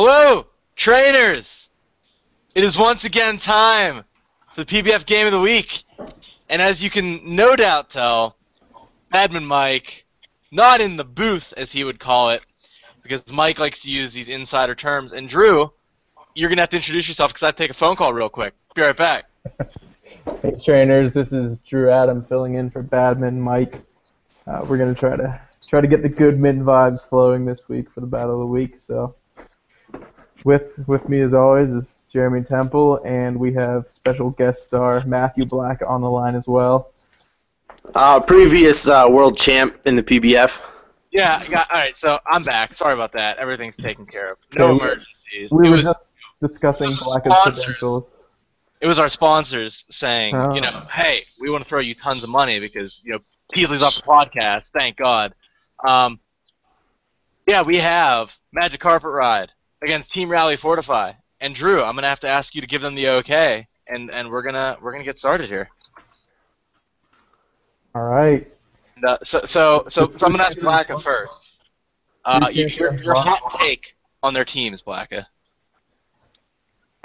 Hello, trainers! It is once again time for the PBF Game of the Week. And as you can no doubt tell, Admin Mike, not in the booth as he would call it, because Mike likes to use these insider terms. And Drew, you're going to have to introduce yourself because I have to take a phone call real quick. Be right back. Hey trainers, this is Drew Adam filling in for Badman Mike. We're gonna try to get the good min vibes flowing this week for the Battle of the Week. So, with me as always is Jeremy Temple, and we have special guest star Matthew Black on the line as well. Previous world champ in the PBF. Yeah, alright, so I'm back. Sorry about that. Everything's taken care of. No emergencies. We were just discussing Black's credentials. It was our sponsors saying, Oh. hey, we want to throw you tons of money because, Peasley's off the podcast, thank God. Yeah, we have Magikarpet Ride against Team Rally Fortify. And Drew, I'm going to have to ask you to give them the okay, and we're gonna get started here. All right. And, so I'm going to ask Blacka first. Your hot take on their teams, Blacka.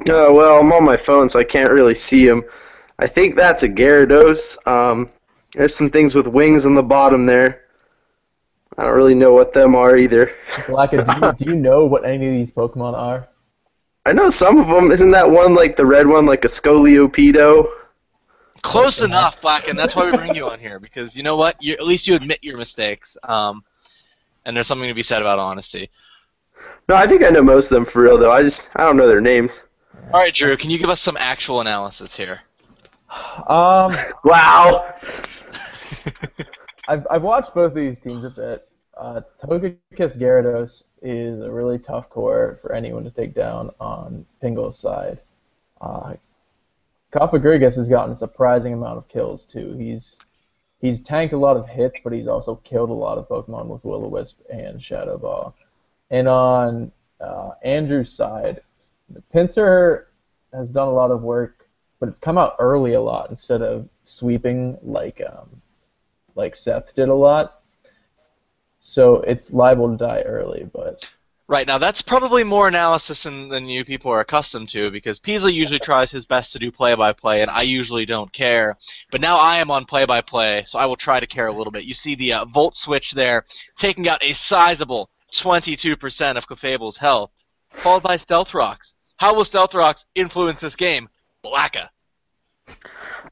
Well, I'm on my phone, so I can't really see him. I think that's a Gyarados. There's some things with wings on the bottom there. I don't really know what them are either. Blacka, do you know what any of these Pokemon are? I know some of them. Isn't that one like the red one, like a Scoliopedo? Close enough, Blacka, and that's why we bring you on here, because you know what? At least you admit your mistakes, and there's something to be said about honesty. No, I think I know most of them for real, though. I don't know their names. All right, Drew, can you give us some actual analysis here? Wow. I've watched both of these teams a bit. Togekiss Gyarados is a really tough core for anyone to take down on Pingle's side. Cofagrigus has gotten a surprising amount of kills too. He's tanked a lot of hits, but he's also killed a lot of Pokemon with Will-O-Wisp and Shadow Ball. And on Andrew's side, the Pinsir has done a lot of work, but it's come out early a lot instead of sweeping like Seth did a lot. So it's liable to die early, but... Right, now that's probably more analysis than you people are accustomed to, because Peasley usually tries his best to do play-by-play, and I usually don't care. But now I am on play-by-play, so I will try to care a little bit. You see the Volt Switch there, taking out a sizable 22% of Clefable's health, followed by Stealth Rocks. How will Stealth Rocks influence this game? Blacka.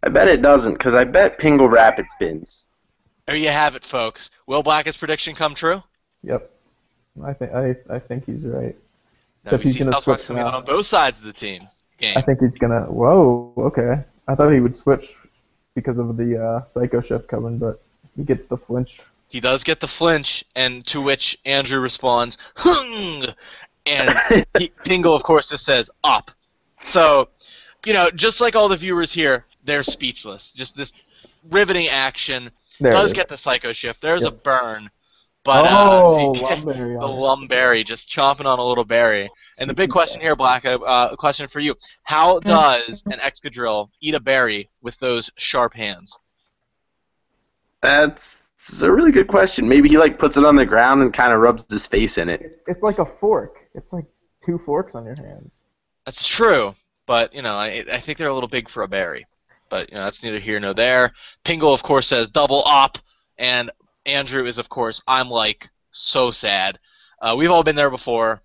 I bet it doesn't, because I bet Pingle Rapid spins. There you have it, folks. Will Blacka's prediction come true? Yep. I think he's right. No, Except he's gonna switch coming out now. on both sides of the team game. I think he's gonna. Whoa. Okay. I thought he would switch because of the Psycho Shift coming, but he gets the flinch. He does get the flinch, and to which Andrew responds, "Hung!" And Pingle, of course, just says, "Up." So, just like all the viewers here, they're speechless. Just this riveting action. Does get the Psycho Shift. There's a burn. But Lumberry the Lumberry just chomping on a little berry. And the big question here, Black, a question for you. How does an Excadrill eat a berry with those sharp hands? That's a really good question. Maybe he puts it on the ground and kind of rubs his face in it. It's like a fork. It's like two forks on your hands. That's true, but I think they're a little big for a berry. But that's neither here nor there. Pingle, of course, says double up, and Andrew is, of course, I'm so sad. We've all been there before,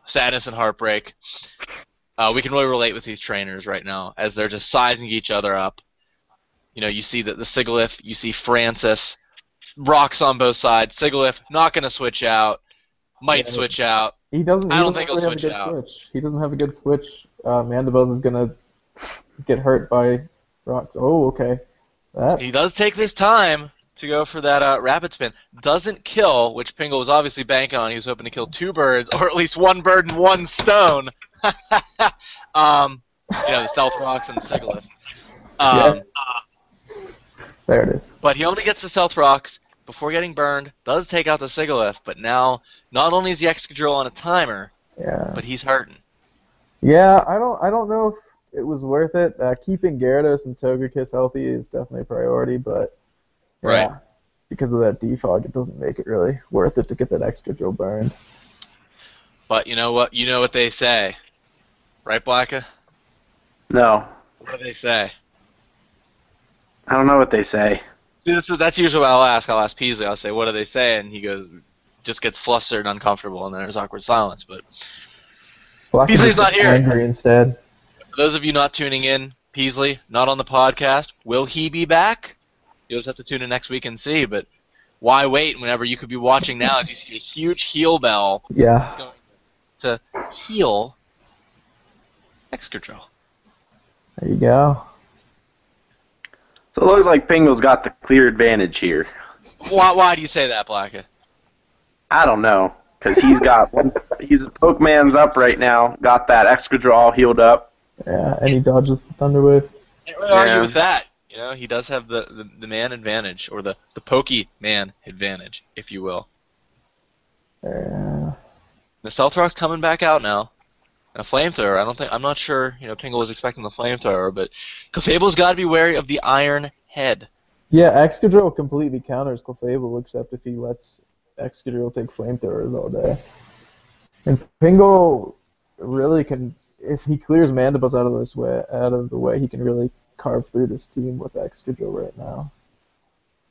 sadness and heartbreak. We can really relate with these trainers right now as they're just sizing each other up. You see the Sigilyph, you see Francis, rocks on both sides. Sigilyph not going to switch out, might switch out. He doesn't. I don't think he'll really have switch a good out. Switch. He doesn't have a good switch. Mandibuzz is gonna get hurt by rocks. Oh, okay. He does take this time to go for that rapid spin. Doesn't kill, which Pingle was obviously banking on. He was hoping to kill two birds, or at least one bird and one stone. The Stealth Rocks and the Sigilyph. There it is. But he only gets the Stealth Rocks before getting burned. Does take out the Sigilyph, but now not only is the Excadrill on a timer, but he's hurting. Yeah, I don't know if it was worth it. Keeping Gyarados and Togekiss healthy is definitely a priority, but because of that defog, it doesn't make it really worth it to get that Excadrill burned. But you know what? You know what they say, right, Blacka? No, What do they say? I don't know what they say. See, that's usually what I'll ask. I'll ask Peasley. I'll say, "What do they say?" And he goes, just gets flustered and uncomfortable, and then there's awkward silence. But Black Peasley's just not gets here. angry instead. For those of you not tuning in, Peasley not on the podcast. Will he be back? You'll just have to tune in next week and see. But why wait whenever you could be watching now as you see a huge heel bell Yeah. going to heal Excadrill. There you go. So it looks like Pingle's got the clear advantage here. Why do you say that, Blacka? I don't know, because he's got one. He's Pokemon's up right now. Got that Excadrill all healed up. Yeah, and he dodges the Thunder Wave. Can't really argue with that. You know, he does have the man advantage, or the Poke-Man advantage, if you will. Yeah. The Stealth Rock's coming back out now. A flamethrower. I'm not sure. You know, Pingle was expecting the flamethrower, but Clefable's got to be wary of the Iron Head. Yeah, Excadrill completely counters Clefable, except if he lets Excadrill take flamethrowers all day. And Pingle really can, if he clears Mandibus out of the way, he can really carve through this team with Excadrill right now.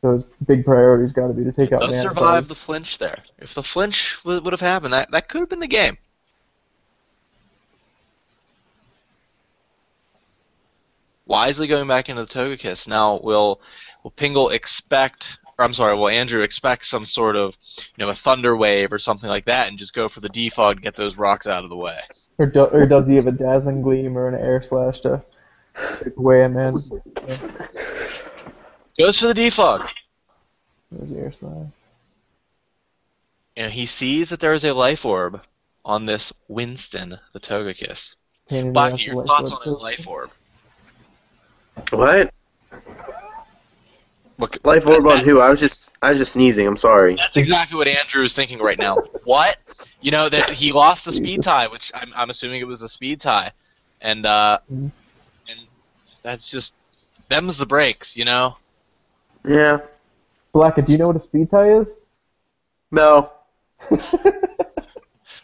So his big priority's got to be to take out Does Mandibus. survive the flinch there. If the flinch would have happened, that could have been the game. Wisely going back into the Togekiss. Now, will Pingle expect, or I'm sorry, will Andrew expect some sort of, a Thunder Wave or something like that and just go for the defog and get those rocks out of the way? Or does he have a Dazzling Gleam or an Air Slash to take away a man? Goes for the defog. There's the Air Slash. And he sees that there is a Life Orb on this Winston, the Togekiss. Pain in the Blackie, ass your Life thoughts Orb on a too. Life Orb? What? Look, Life Orb on who? I was just sneezing. I'm sorry. That's exactly what Andrew is thinking right now. What? You know that he lost the speed tie, which I'm assuming it was a speed tie, and and that's just them's the breaks, you know. Yeah. Blackett, do you know what a speed tie is? No.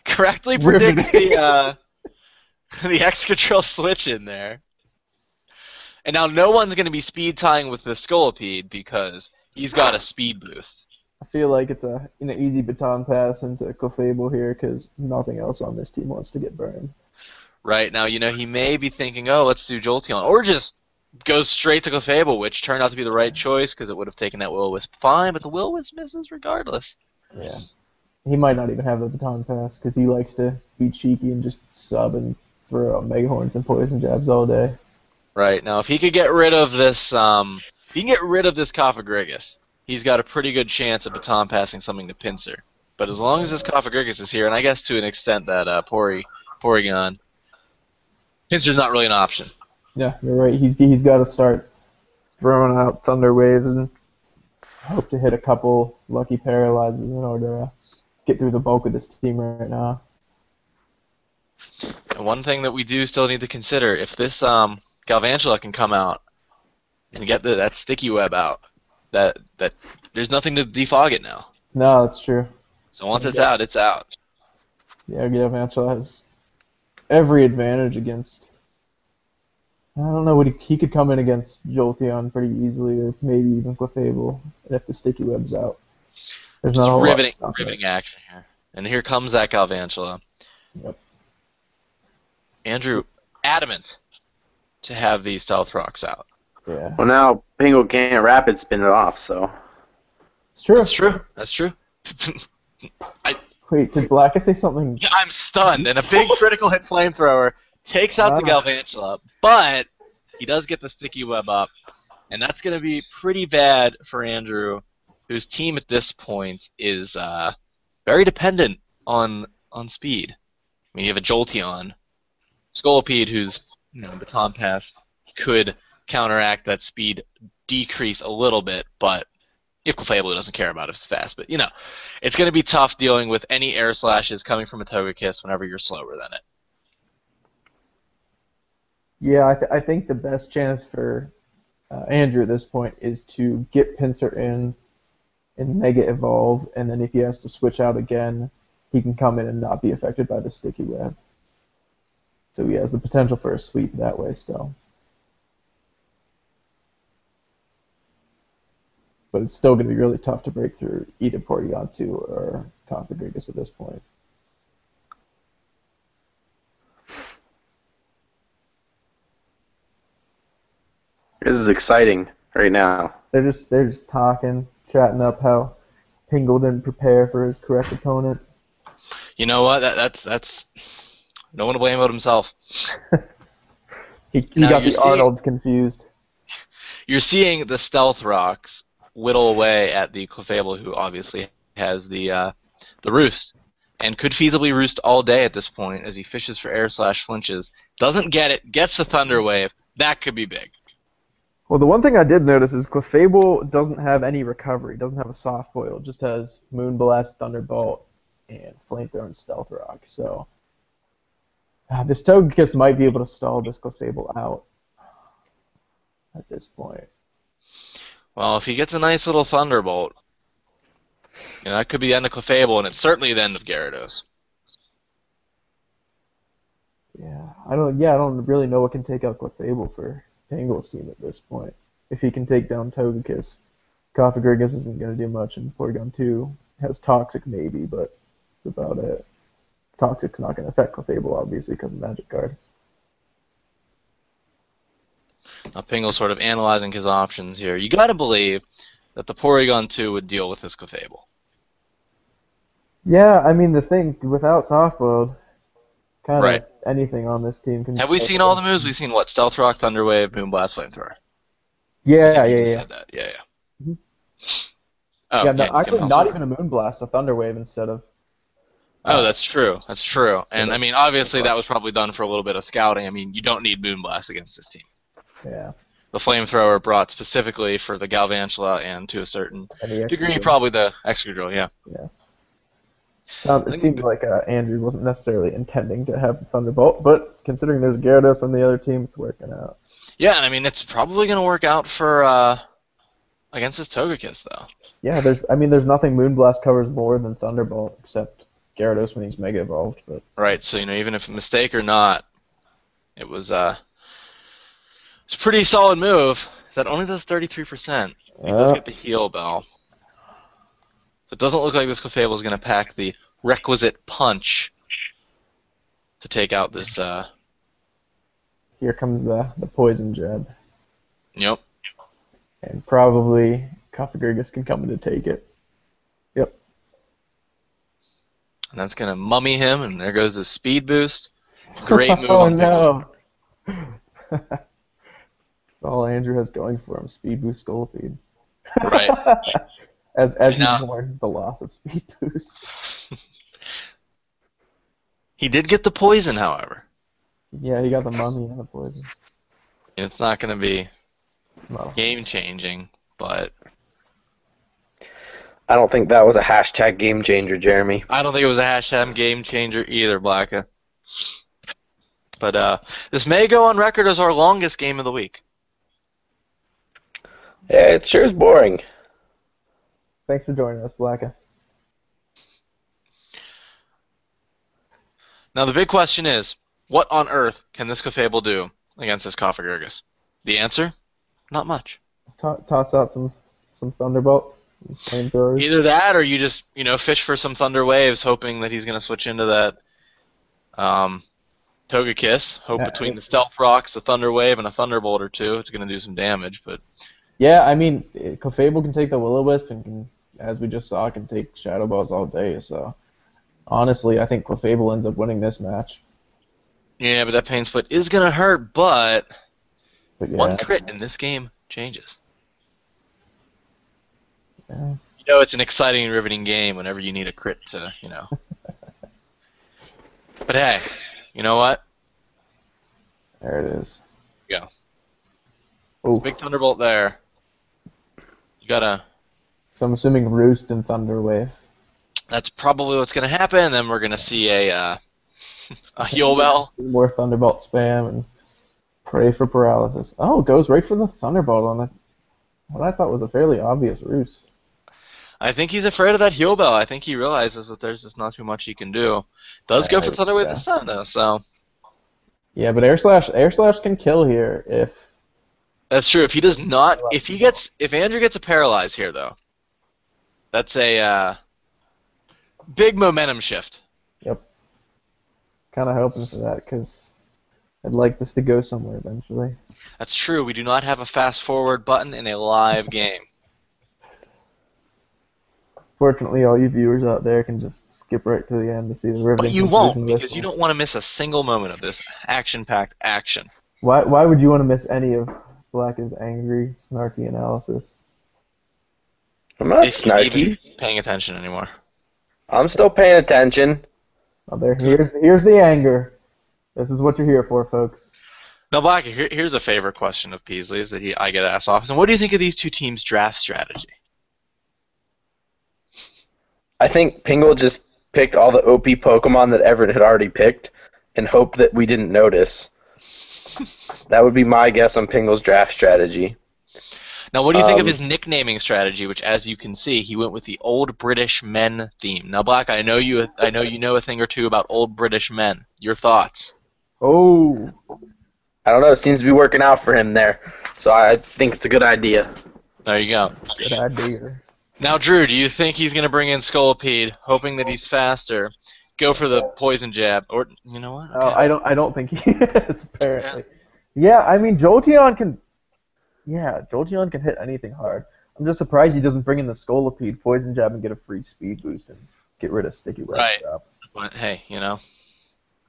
Correctly predicts the Excadrill switch in there. And now no one's going to be speed tying with the Scolipede because he's got a speed boost. I feel like it's a easy baton pass into Clefable here because nothing else on this team wants to get burned. Right, now, he may be thinking, oh, let's do Jolteon. Or just goes straight to Clefable, which turned out to be the right choice because it would have taken that Will-O-Wisp fine, but the Will-O-Wisp misses regardless. Yeah. He might not even have the baton pass because he likes to be cheeky and just sub and throw out Mega Horns and Poison Jabs all day. Right, now if he could get rid of this, Cofagrigus, he's got a pretty good chance of baton passing something to Pinsir. But as long as this Cofagrigus is here, and I guess to an extent that Porygon, Pinsir's not really an option. Yeah, you're right. He's got to start throwing out Thunder Waves and hope to hit a couple lucky paralyzes in order to get through the bulk of this team right now. And one thing that we do still need to consider, if this Galvantula can come out and get that sticky web out, that there's nothing to defog it now. No, that's true. So once it's out, it's out. Yeah, Galvantula has every advantage against. I don't know, he could come in against Jolteon pretty easily, or maybe even Clefable, if the sticky web's out. There's not a whole lot to stop riveting action here. And here comes that Galvantula. Yep. Andrew, adamant to have these Stealth Rocks out. Yeah. Well, now Pingle can't rapid spin it off, so. It's true. That's true. Wait, did Black say something? Yeah, I'm stunned, and a big critical hit flamethrower takes out the Galvantula, but he does get the sticky web up, and that's going to be pretty bad for Andrew, whose team at this point is very dependent on speed. I mean, you have a Jolteon, Scolipede, whose baton pass could counteract that speed decrease a little bit, but if Clefable doesn't care about it if it's fast. But, it's going to be tough dealing with any air slashes coming from a Togekiss whenever you're slower than it. Yeah, I think the best chance for Andrew at this point is to get Pinsir in and Mega Evolve, and then if he has to switch out again, he can come in and not be affected by the sticky web. So he has the potential for a sweep that way still. But it's still going to be really tough to break through either Porygon 2 or Configuratus at this point. This is exciting right now. They're just talking, chatting up how Pingle didn't prepare for his correct opponent. You know what? That's no one to blame but himself. He Now got you're the seeing- Arnolds confused. You're seeing the Stealth Rocks whittle away at the Clefable, who obviously has the roost, and could feasibly roost all day at this point as he fishes for air/flinches. Doesn't get it, gets the Thunder Wave. That could be big. Well, the one thing I did notice is Clefable doesn't have any recovery. Doesn't have a soft foil. Just has Moonblast, Thunderbolt, and Flamethrower and Stealth Rock. So this Togekiss might be able to stall this Clefable out at this point. Well, if he gets a nice little Thunderbolt, that could be the end of Clefable, and it's certainly the end of Gyarados. Yeah, I don't really know what can take out Clefable for Pangle's team at this point. If he can take down Togekiss, Configuratus isn't going to do much, and Porygon 2 has Toxic maybe, but that's about it. Toxic's not going to affect Clefable, obviously, because of Magic Card. Now Pingle's sort of analyzing his options here. You gotta believe that the Porygon 2 would deal with this Clefable. Yeah, I mean, the thing, without Softboiled, kind of Right. anything on this team can... Have we seen all the moves? We've seen what? Stealth Rock, Thunder Wave, Moonblast, Flamethrower. Yeah, I think you yeah, just yeah. said that. Yeah. Mhm. Oh, Yeah, no, you actually, can not also- even a Moonblast, a Thunder Wave instead of... Oh, that's true. That's true. So And that- I mean, obviously, that was probably done for a little bit of scouting. I mean, you don't need Moonblast against this team. Yeah. The Flamethrower brought specifically for the Galvantula and to a certain And the degree, Excadrill. probably the Excadrill. Yeah. Yeah. I It think- seems like Andrew wasn't necessarily intending to have the Thunderbolt, but considering there's Gyarados on the other team, it's working out. Yeah, and I mean, it's probably going to work out for against this Togekiss, though. Yeah, there's nothing Moonblast covers more than Thunderbolt, except Gyarados when he's Mega Evolved. But Right. So even if a mistake or not, it was it's a pretty solid move. That only does 33%. He does get the heal bell. So it doesn't look like this Clefable is going to pack the requisite punch to take out this. here comes the Poison Jab, Yep. and probably Configuratus can come in to take it. Yep. And that's going to mummy him, and there goes his speed boost. Great move Oh on Pickle. no! That's all Andrew has going for him: Speed Boost, Skull Feed. Right. as he Now- mourns the loss of Speed Boost. He did get the poison, however. Yeah, he got the Mummy and the Poison. And it's not going to be Well, game-changing, but I don't think that was a hashtag game changer, Jeremy. I don't think it was a hashtag game-changer either, Blacka. But this may go on record as our longest game of the week. Yeah, it sure is boring. thanks for joining us, Blacka. Now the big question is, what on earth can this Clefable do against this Configuratus? The answer? Not much. Toss out some Thunderbolts, some Flamethrowers. Either that, or you just fish for some Thunder Waves, hoping that he's going to switch into that Togekiss. Hope Yeah, between the Stealth Rocks, the Thunder Wave, and a Thunderbolt or two, it's going to do some damage. But Yeah, I mean, Clefable can take the Will-O-Wisp and can, as we just saw, can take Shadow Balls all day. So honestly, I think Clefable ends up winning this match. yeah, but that Pain Split is going to hurt. But But yeah, one crit in this game changes. yeah. It's an exciting and riveting game whenever you need a crit to. But hey, you know what? There it is. Go. Oh, Big Thunderbolt there. You gotta. so I'm assuming Roost and Thunder Wave. That's probably what's gonna happen. Then we're gonna see a heal bell. More Thunderbolt spam and pray for paralysis. Oh, goes right for the Thunderbolt on it. What I thought was a fairly obvious Roost. I think he's afraid of that heal bell. I think he realizes that there's just not too much he can do. Does go for Thunder Wave Yeah. this time though, so Yeah, but air slash can kill here if that's true. If he does not, if Andrew gets a paralyze here though, that's a big momentum shift. Yep. Kind of hoping for that because I'd like this to go somewhere eventually. That's true. We do not have a fast forward button in a live game. Fortunately, all you viewers out there can just skip right to the end to see the riveting But you conclusion won't of because this you one. don't want to miss a single moment of this action-packed action. Why would you want to miss any of Black's angry, snarky analysis? I'm not If he's even snarky. paying attention anymore. I'm still paying attention. Oh, here's the anger. This is what you're here for, folks. Now, Black, here's a favorite question of Peasley's that I get asked often. What do you think of these two teams' draft strategy? I think Pingle just picked all the OP Pokemon that Everett had already picked and hoped that we didn't notice. That would be my guess on Pingle's draft strategy. Now, what do you think of his nicknaming strategy? Which, as you can see, he went with the Old British Men theme. Now, Black, I know you know a thing or two about Old British Men. Your thoughts? Oh, I don't know. It seems to be working out for him there. So I think it's a good idea. There you go. good idea. Now, Drew, do you think he's going to bring in Scolipede, hoping that he's faster, go for the poison jab, or you know what? Oh, Okay. I don't think he is apparently. Yeah, I mean Jolteon can. Yeah, Jolteon can hit anything hard. I'm just surprised he doesn't bring in the Scolipede poison jab and get a free speed boost and get rid of Sticky Web Right. Drop. But hey, you know.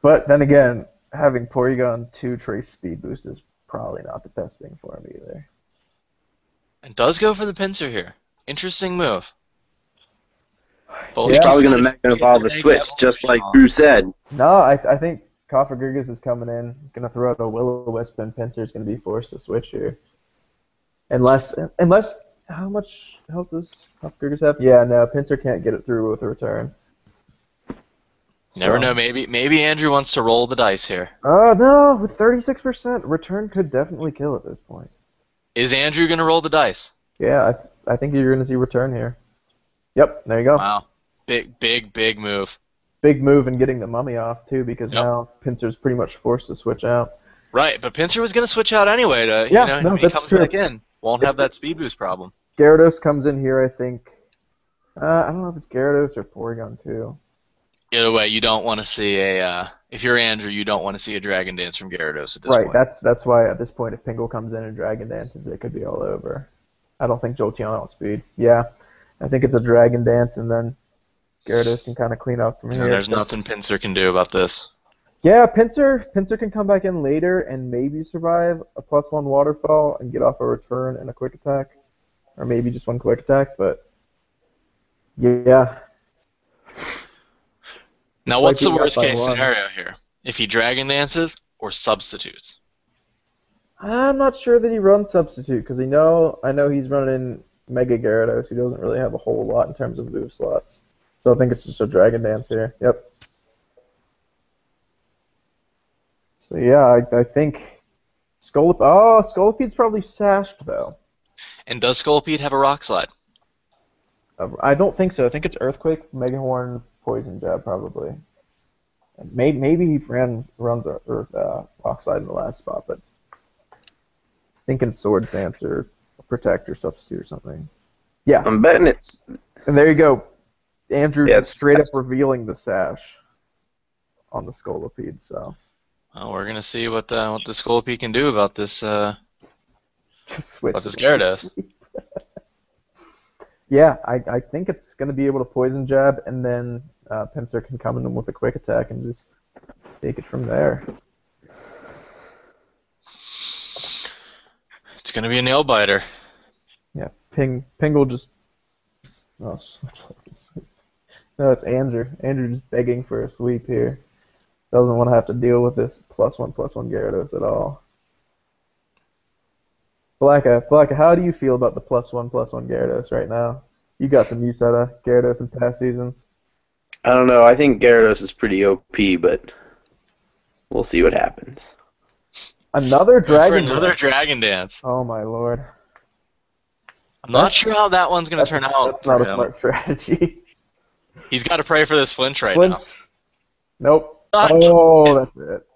But then again, having Porygon 2 Trace speed boost is probably not the best thing for him either. And does go for the pincer here. Interesting move. But He's Yeah. probably going to Mega Evolve the switch, just like Drew said. No, I think Kofagurgis is coming in, gonna throw out a Will-O-Wisp, and Pinsir's gonna be forced to switch here. Unless how much health does Kofagurgis have? Yeah, no, Pinsir can't get it through with a return. Never know. Maybe Andrew wants to roll the dice here. Oh no, with 36%, return could definitely kill at this point. Is Andrew going to roll the dice? Yeah, I think you're gonna see return here. Yep, there you go. Wow. Big move. Big move in getting the mummy off too, because Yep. now Pinsir's pretty much forced to switch out. Right, but Pincer was going to switch out anyway to, Yeah, you know, no, when he that's comes true. back in. Won't have that speed boost problem. Gyarados comes in here, I think. I don't know if it's Gyarados or Porygon too. Either way, you don't want to see if you're Andrew, you don't want to see a Dragon Dance from Gyarados at this Right, point. that's why at this point, if Pingle comes in and Dragon Dances, it could be all over. I don't think Jolteon outspeed. Yeah, I think it's a Dragon Dance, and then Gyarados can kind of clean up from And here. there's nothing Pincer can do about this. Yeah, Pinsir can come back in later and maybe survive a +1 waterfall and get off a return and a quick attack, or maybe just one quick attack. But yeah, Now, It's what's like the you got worst by case one. scenario here? If he Dragon Dances or substitutes? I'm not sure that he runs substitute because I know he's running Mega Gyarados, who doesn't really have a whole lot in terms of move slots. So I think it's just a Dragon Dance here. Yep. So yeah, I think Scolipede's probably sashed though. And does Scolipede have a Rock Slide? I don't think so. I think it's Earthquake, Mega Horn, Poison Jab probably. Maybe he runs a Rock Slide in the last spot, but thinking Sword Dance or Protect or Substitute or something. Yeah, I'm betting it's. and there you go. Andrew Yeah, just straight up revealing the sash on the Scolipede. So Well, we're gonna see what the Scolipede can do about this. just switch. What does Gyarados? Yeah, I think it's going to be able to Poison Jab, and then Pinsir can come in with a quick attack and just take it from there. It's gonna be a nail biter. Yeah, Pingle just. Oh, switch like a sweep. No, it's Andrew. Andrew just begging for a sweep here. Doesn't want to have to deal with this +1/+1 Gyarados at all. Blacka, how do you feel about the +1/+1 Gyarados right now? You got some use out of Gyarados in past seasons. I don't know. I think Gyarados is pretty OP, but we'll see what happens. Another For Dragon another Dance. Dragon Dance. Oh my lord. I'm not sure how that one's going to turn out That's for not a him. smart strategy. He's got to pray for this flinch right now. Flinch. Nope. Ah, Oh, that's it.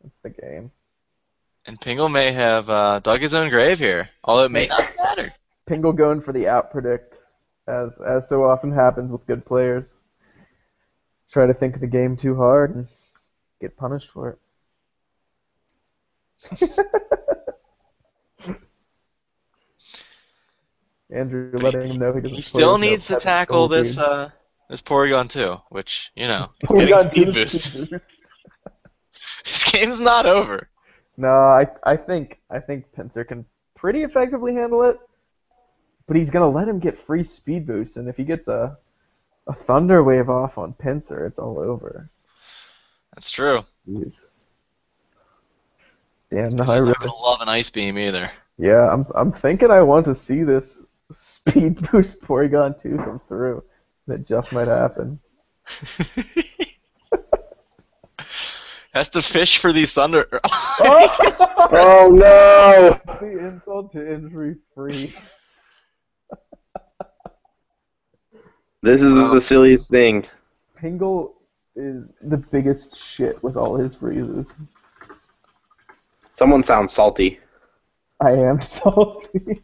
That's the game. And Pingle may have dug his own grave here, although it may not matter. Pingle going for the out predict, as so often happens with good players. Try to think of the game too hard and get punished for it. Andrew letting him know he doesn't He play still with no needs to Pepsi tackle this Goldie. this Porygon too, which, you know, he's Porygon getting speed 2 boost. speed boost. This game's not over. No, I think Pinsir can pretty effectively handle it, but he's gonna let him get free speed boost, and if he gets a Thunder Wave off on Pinsir, it's all over. That's true. Jeez. Damn, no, He's I not really. gonna love an Ice Beam either. Yeah, I'm thinking I want to see this speed boost Porygon 2 come through. That just might happen. Has to fish for these Thunder. Oh no! The insult to injury free. This is the silliest thing. Pingle is the biggest shit with all his freezes. Someone sounds salty. I am salty.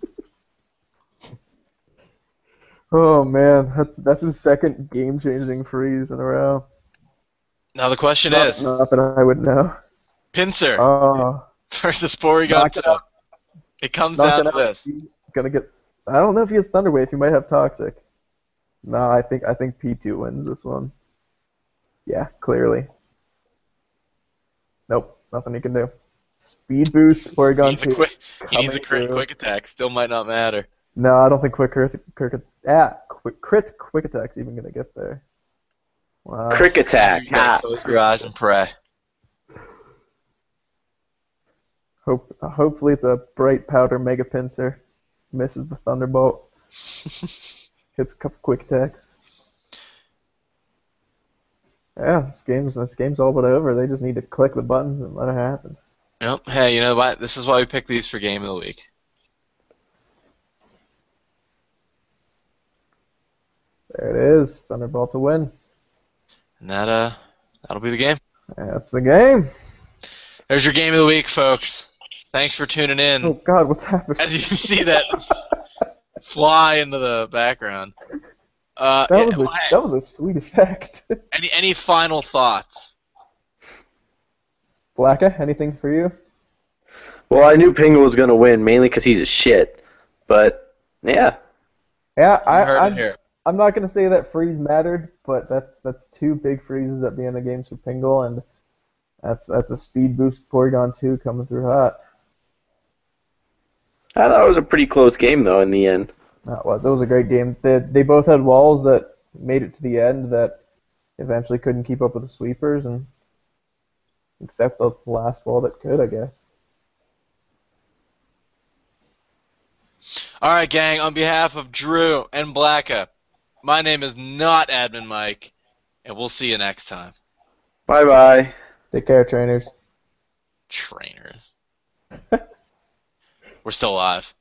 Oh man, that's his second game-changing freeze in a row. Now the question is, Not that I would know. Pinsir Oh, versus Porygon knock it 2. out. It comes Knock down it to out. this. He's gonna get. I don't know if he has Thunder Wave. He might have Toxic. No, I think P2 wins this one. Yeah, clearly. Nope, nothing he can do. Speed boost, Porygon 2. He needs a crit through. quick attack. Still might not matter. No, I don't think crit attack's even gonna get there. Wow. Crick attack. You gotta close your eyes and pray. Hopefully it's a bright powder Mega Pinsir. Misses the Thunderbolt. Hits a couple quick attacks. Yeah, this game's all but over. They just need to click the buttons and let it happen. Yep. Hey, you know what? This is why we pick these for Game of the Week. There it is. Thunderbolt to win. And that'll be the game. That's the game. There's your Game of the Week, folks. Thanks for tuning in. Oh God, what's happening? As you can see that fly into the background. That was a sweet effect. Any final thoughts? Blacka, anything for you? Well, I knew Pingle was going to win, mainly because he's a shit. But, yeah. Yeah, You heard it here. I'm not gonna say that freeze mattered, but that's two big freezes at the end of games for Pingle, and that's a speed boost Porygon 2 coming through hot. I thought it was a pretty close game, though, in the end. It was a great game. They both had walls that made it to the end that eventually couldn't keep up with the sweepers, and except the last wall that could, I guess. All right, gang. On behalf of Drew and Blacka, my name is not Admin Mike, and we'll see you next time. Bye-bye. Take care, trainers. Trainers. We're still alive.